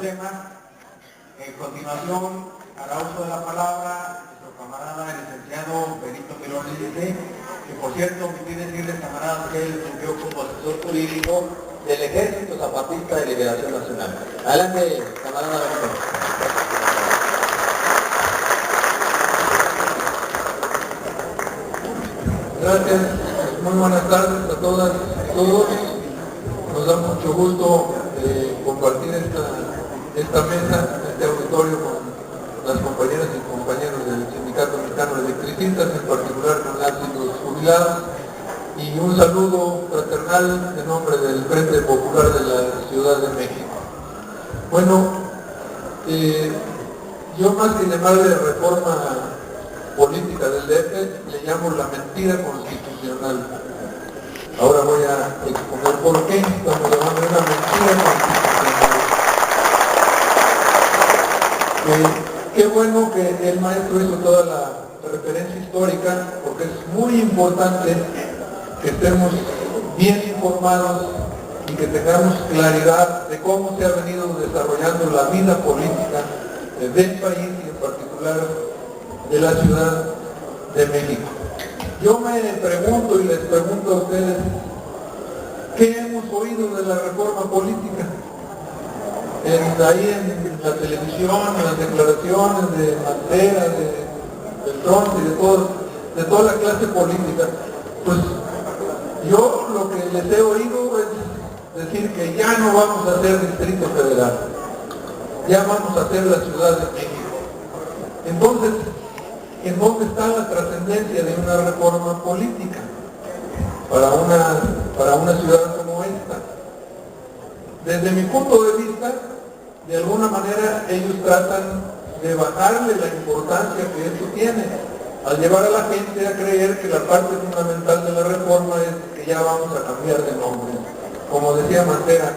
tema. En continuación, hará uso de la palabra nuestro camarada, el licenciado Benito Mirón Lice, que por cierto, me pide decirles, camaradas, que él fungió como asesor jurídico del Ejército Zapatista de Liberación Nacional. Adelante, camarada Benito. Gracias, muy buenas tardes a todas y todos. Nos da mucho gusto compartir esta mesa, este auditorio con las compañeras y compañeros del Sindicato Mexicano de Electricistas, en particular con los jubilados, y un saludo fraternal en nombre del Frente Popular de la Ciudad de México. Bueno, yo más que llamarle reforma política del DF, le llamo la mentira constitucional. Ahora voy a exponer por qué estamos llamando una mentira constitucional. Qué bueno que el maestro hizo toda la referencia histórica, porque es muy importante que estemos bien informados y que tengamos claridad de cómo se ha venido desarrollando la vida política del país y en particular de la Ciudad de México. Yo me pregunto y les pregunto a ustedes, ¿qué hemos oído de la reforma política? Ahí en la televisión, en las declaraciones de Mantera, de Trump y de toda la clase política, pues yo lo que les he oído es decir que ya no vamos a ser Distrito Federal, ya vamos a ser la Ciudad de México. Entonces, ¿en dónde está la trascendencia de una reforma política para una ciudad como esta? Desde mi punto de vista, de alguna manera ellos tratan de bajarle la importancia que esto tiene, al llevar a la gente a creer que la parte fundamental de la reforma es que ya vamos a cambiar de nombre. Como decía Mantera,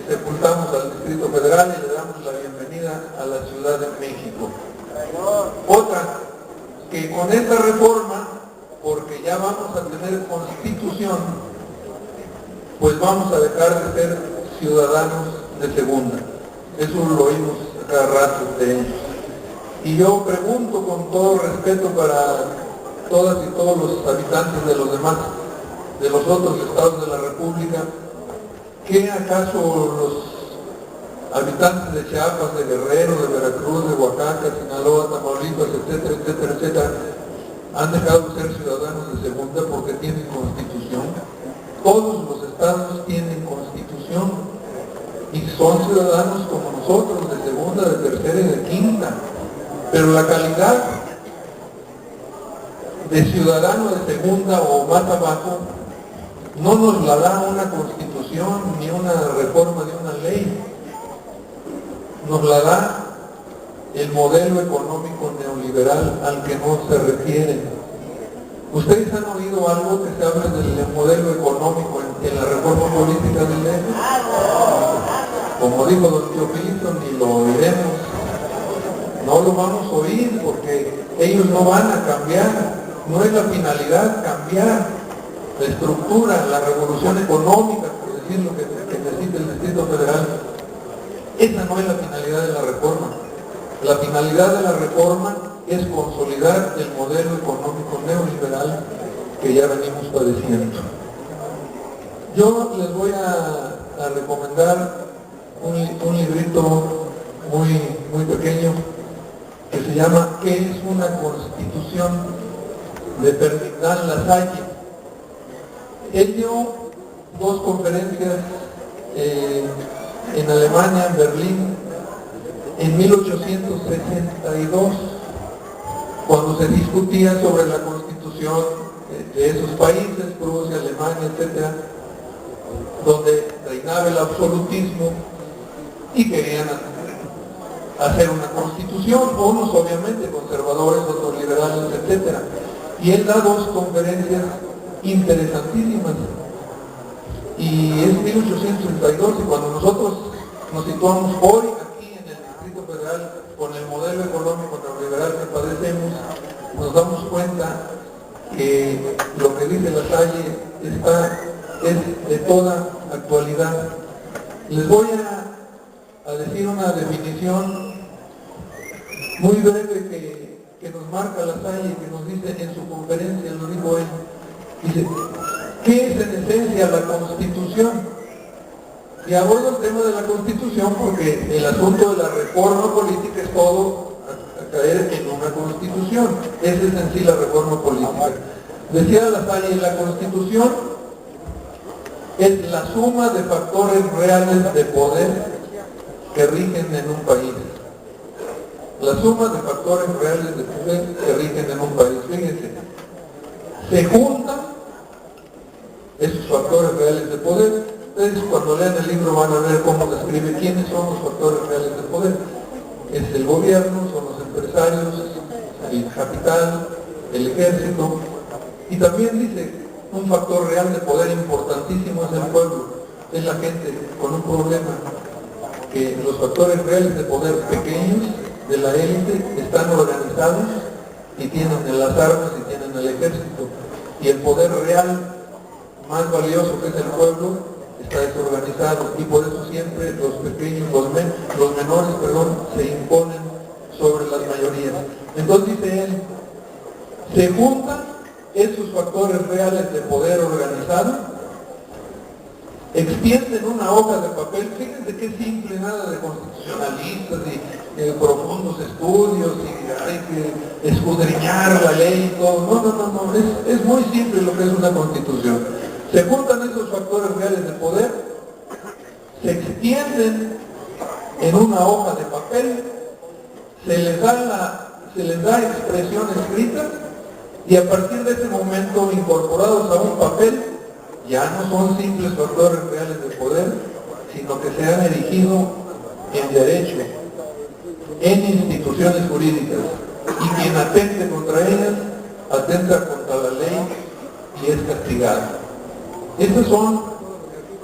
sepultamos al Distrito Federal y le damos la bienvenida a la Ciudad de México. Otra, que con esta reforma, porque ya vamos a tener constitución, pues vamos a dejar de ser ciudadanos de segunda. Eso lo oímos a cada rato de ellos. Y yo pregunto con todo respeto para todas y todos los habitantes de los otros estados de la República, ¿qué acaso los habitantes de Chiapas, de Guerrero, de Veracruz, de Oaxaca, Sinaloa, Tamaulipas, etcétera, etcétera, etcétera, han dejado de ser ciudadanos de segunda porque tienen constitución? Todos los estados tienen constitución y son ciudadanos como nosotros, de segunda, de tercera y de quinta, pero la calidad de ciudadano de segunda o más abajo no nos la da una constitución ni una reforma de una ley, nos la da el modelo económico neoliberal al que no se refieren. ¿Ustedes han oído algo que se hable del modelo económico en la reforma política del DF? Como dijo don Teofilito, ni lo oiremos, no lo vamos a oír porque ellos no van a cambiar, no es la finalidad cambiar la estructura, la revolución económica, por decir lo que necesita el Distrito Federal. Esa no es la finalidad de la reforma. La finalidad de la reforma es consolidar el modelo económico neoliberal que ya venimos padeciendo. Yo les voy a recomendar un librito muy pequeño que se llama ¿Qué es una constitución?, de Ferdinand Lassalle. Él dio 2 conferencias en Alemania, en Berlín, en 1862, cuando se discutía sobre la constitución de esos países, Prusia, Alemania, etcétera, donde reinaba el absolutismo y querían hacer una constitución, unos obviamente conservadores, otros liberales, etcétera. Y él da 2 conferencias interesantísimas. Y es 1862, y cuando nosotros nos situamos hoy aquí en el Distrito Federal con el modelo económico neoliberal que padecemos, nos damos cuenta que lo que dice Lassalle es de toda actualidad. Les voy a decir una definición muy breve que nos marca La Salle, que nos dice en su conferencia, lo dijo él, dice, ¿qué es en esencia la Constitución? Y abordo el tema de la Constitución porque el asunto de la reforma política es todo a caer en una Constitución. Esa es en sí la reforma política. Decía La Salle, la Constitución es la suma de factores reales de poder que rigen en un país. La suma de factores reales de poder que rigen en un país. Fíjense, se juntan esos factores reales de poder. Ustedes cuando lean el libro van a ver cómo describe quiénes son los factores reales de poder. Es el gobierno, son los empresarios, el capital, el ejército. Y también dice, un factor real de poder importantísimo es el pueblo, es la gente con un problema, que los factores reales de poder pequeños de la élite están organizados y tienen las armas y tienen el ejército. Y el poder real más valioso que es el pueblo está desorganizado y por eso siempre los pequeños, los menores, se imponen sobre las mayorías. Entonces dice él, se juntan esos factores reales de poder organizado, extienden una hoja de papel, fíjense qué simple, nada de constitucionalistas y profundos estudios y hay que escudriñar la ley y todo. No, es muy simple lo que es una constitución. Se juntan esos factores reales de poder, se extienden en una hoja de papel, se les da expresión escrita y a partir de ese momento, incorporados a un papel, ya no son simples factores reales de poder, sino que se han erigido en derecho, en instituciones jurídicas, y quien atente contra ellas, atenta contra la ley y es castigado. Estos son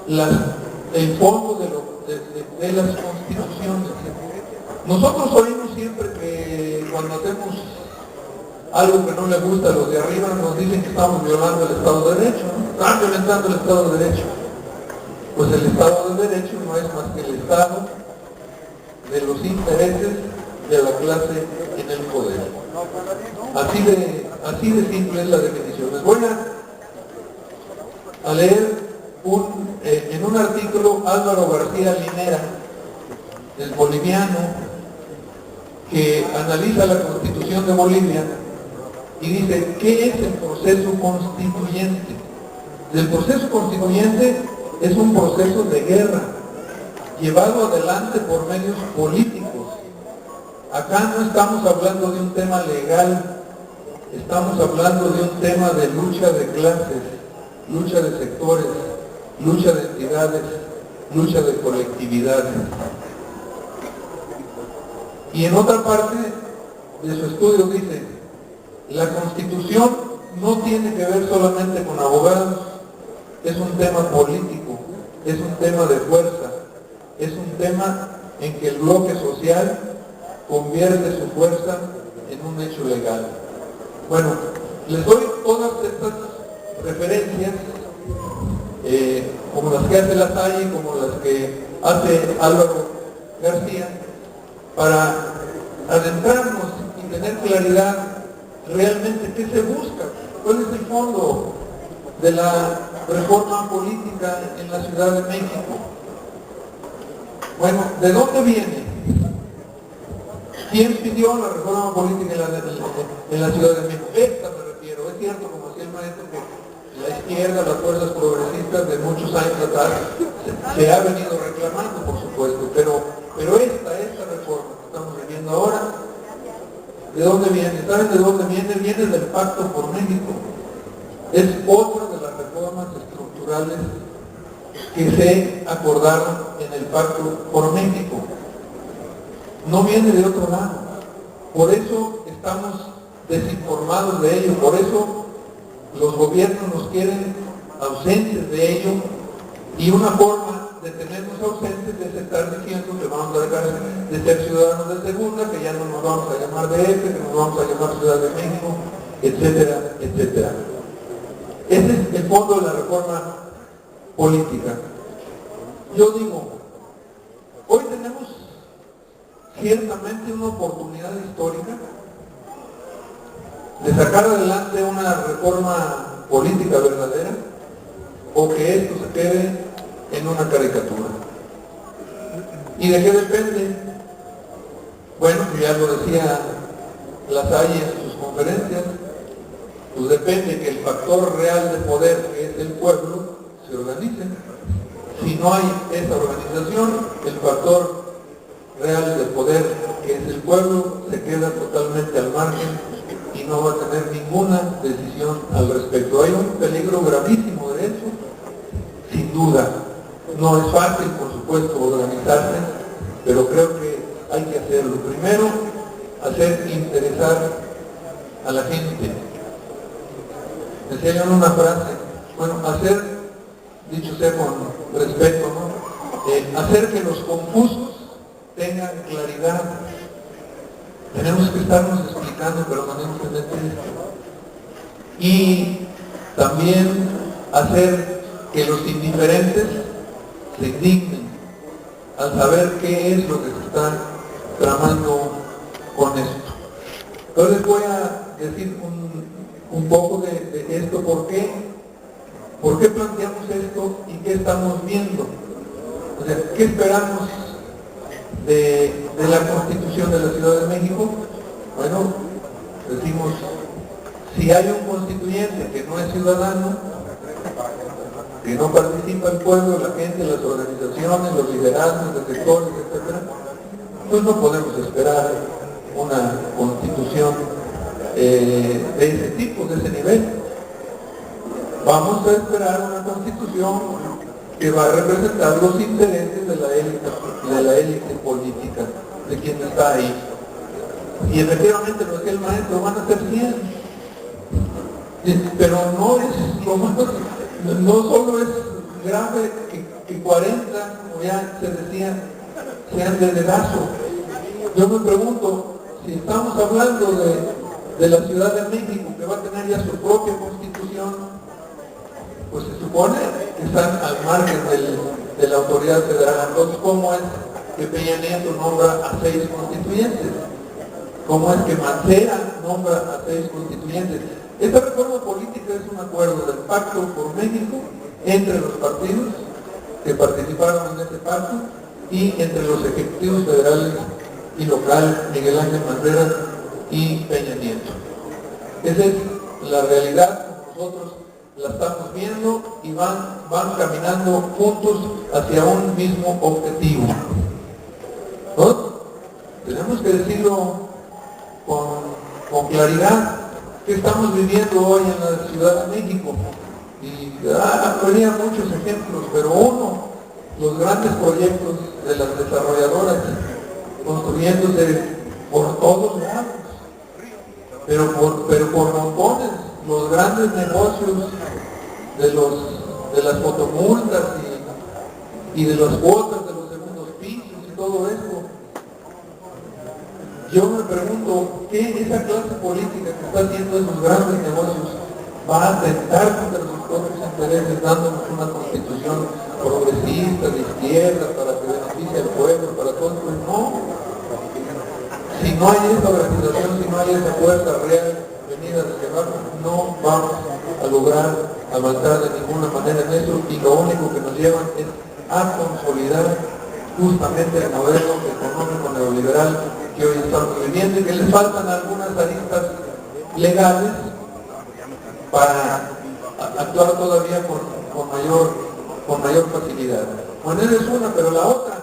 el fondo de las constituciones. Nosotros oímos siempre que cuando hacemos algo que no le gusta a los de arriba, nos dicen que estamos violando el Estado de Derecho, ¿no? Están violentando el Estado de Derecho. Pues el Estado de Derecho no es más que el Estado de los intereses de la clase en el poder. Así de simple es la definición. Les voy a leer en un artículo Álvaro García Linera, el boliviano, que analiza la Constitución de Bolivia y dice, ¿qué es el proceso constituyente? El proceso constituyente es un proceso de guerra llevado adelante por medios políticos. Acá no estamos hablando de un tema legal, estamos hablando de un tema de lucha de clases, lucha de sectores, lucha de entidades, lucha de colectividades. Y en otra parte de su estudio dice, la Constitución no tiene que ver solamente con abogados, es un tema político, es un tema de fuerza, es un tema en que el bloque social convierte su fuerza en un hecho legal. Bueno, les doy todas estas referencias, como las que hace La Salle, como las que hace Álvaro García, para adentrarnos y tener claridad realmente qué se busca, cuál es el fondo de la reforma política en la Ciudad de México. Bueno, ¿de dónde viene? ¿Quién pidió la reforma política en la Ciudad de México? Esta me refiero. Es cierto, como decía el maestro, que la izquierda, las fuerzas progresistas de muchos años atrás se ha venido reclamando, por supuesto, pero esta reforma que estamos viviendo ahora, ¿de dónde viene? ¿Saben de dónde viene? Viene del Pacto por México. Es otra de las reformas estructurales que se acordaron en el Pacto por México. No viene de otro lado. Por eso estamos desinformados de ello, por eso los gobiernos nos quieren ausentes de ello, y una forma de tenernos ausentes es estar diciendo que vamos a dejar de ser ciudadanos de segunda, que ya no nos vamos a llamar DF, que nos vamos a llamar Ciudad de México, etcétera, etcétera. Ese es el fondo de la reforma política. Yo digo, hoy tenemos ciertamente una oportunidad histórica de sacar adelante una reforma política verdadera, o que esto se quede en una caricatura. ¿Y de qué depende? Bueno, pues ya lo decía Lasalle en sus conferencias, pues depende que el factor real de poder, que es el pueblo, se organice. Si no hay esa organización, el factor real de poder, que es el pueblo, se queda totalmente al margen y no va a tener ninguna decisión al respecto. Hay un peligro gravísimo de eso, sin duda. No es fácil, por supuesto, organizarse, pero creo que hay que hacerlo. Primero, hacer interesar a la gente. Decía yo en una frase, bueno, hacer, dicho sea con respeto, ¿no? Hacer que los confusos tengan claridad. Tenemos que estarnos explicando permanentemente esto. Y también hacer que los indiferentes se indignen al saber qué es lo que se está tramando con esto. Entonces voy a decir un poco de esto, ¿por qué planteamos esto y qué estamos viendo? O sea, ¿qué esperamos de la Constitución de la Ciudad de México? Bueno, decimos, si hay un constituyente que no es ciudadano, que no participa el pueblo, la gente, las organizaciones, los liderazgos, los sectores, etc., pues no podemos esperar una Constitución de ese tipo, de ese nivel. Vamos a esperar una Constitución que va a representar los intereses de la élite política, de quien está ahí. Y efectivamente, lo que el maestro, van a ser 100. Pero no es lo más, no solo es grave que 40, como ya se decía, sean de dedazo. Yo me pregunto, si estamos hablando de la Ciudad de México, que va a tener ya su propia Constitución, pues se supone que están al margen de la autoridad federal. Entonces, ¿cómo es que Peña Nieto nombra a 6 constituyentes? ¿Cómo es que Mancera nombra a 6 constituyentes? Esta reforma política es un acuerdo del Pacto por México entre los partidos que participaron en este pacto y entre los ejecutivos federales y local, Miguel Ángel Mancera y Peña Nieto. Esa es la realidad, nosotros la estamos viendo y van caminando juntos hacia un mismo objetivo. ¿No? Tenemos que decirlo con claridad. ¿Qué estamos viviendo hoy en la Ciudad de México? Y habría muchos ejemplos, pero uno, los grandes proyectos de las desarrolladoras construyéndose por todos lados, pero por montones, los grandes negocios de las fotomultas y de las cuotas de los segundos pisos y todo esto. Yo me pregunto, ¿qué esa clase política que está haciendo esos grandes negocios va a atentar contra sus propios intereses, dándonos una constitución progresista, de izquierda, para que beneficie al pueblo, para todo? Pues no. Si no hay esa organización, si no hay esa fuerza real venida desde abajo, no vamos a lograr avanzar de ninguna manera en eso, y lo único que nos llevan es a consolidar justamente el modelo económico neoliberal que hoy estamos viviendo, y que les faltan algunas aristas legales para actuar todavía con mayor facilidad. Bueno, esa es una, pero la otra